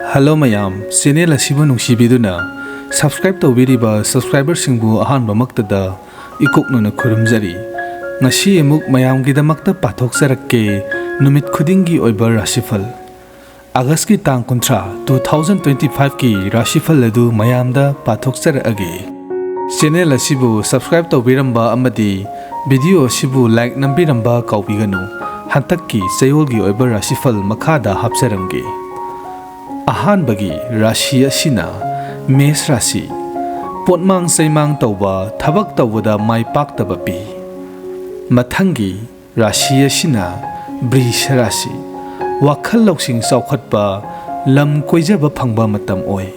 Hello mayam, channel asibu nungsibiduna subscribe tawbiriba subscriber singbu ahanba maktada ikoknuna khurumjari. Ngashi emuk mayamgidamakta pathokjarakke numit khudingi oiba Rashiphal. August ki tang 2025 ki Rashiphal adu mayamda pathokjarage. Channel asibu subscribe tawbiramba amadi video asibu like nambiramba kaubiganu. Hantakki sayolgi oiba Rashiphal makhada hapsaramge. Ahanbagi Rashi asina Mes Rashi Potmang saymang tawba thabak tawbada mai paktaba pi. Mathangi Rashi asina Brish Rashi Wakhal loksing saukhatpa lam koijaba phangba matam oi.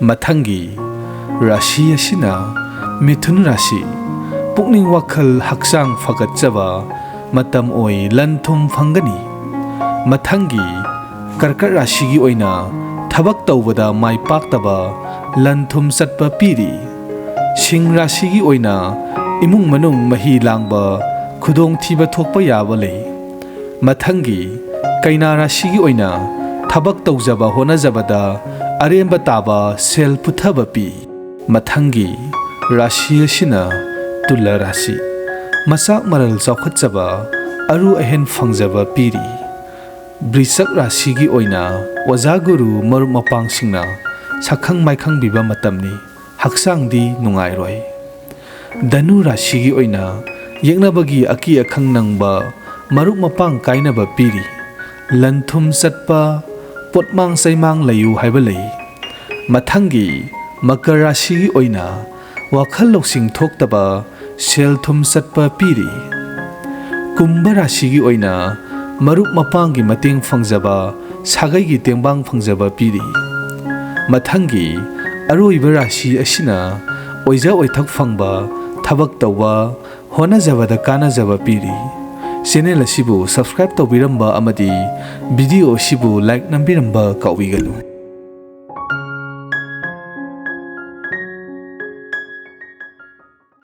Mathangi Rashi asina Mithun Rashi Pukning wakhal haksang fagatjaba matam oi lanthum phangani. Mathangi Karkat Rashigi oina thabak tawbada mai paktaba lanthum satpa piri. Sing Rashigi oina imung manung mahi langba khudong thiba thokpa yaba lei. Mathangi Kaina Rashigi oina thabak tawjaba honajabada aremba taba sel puthaba pi. Mathangi Rashi asina Tula Rashi Masak maral chaukhatjaba aru ahen phangjaba piri. Brisak Rashigi oina wajaguru marup mapang singna sakhang maikhang biba matamni haksang di nungai roi. Danu Rashigi oina yengnabagi aki akhang nangba marup mapang kainaba piri. Lanthum satpa potmang saymang layu haiba lei. Mathangi Makar Rashigi oina wakhal loksing thoktaba selthum satpa piri. Kumbha Rashigi oina marup mapangi mating phangjaba sagai gi tengbang phangjaba piri. Mathangi aroiba Rashi asina oija oithak phangba thabak tawba honajabada kanajaba piri. Channel asibu subscribe tawbiramba amadi video asibu like nambiramba kaubiganu.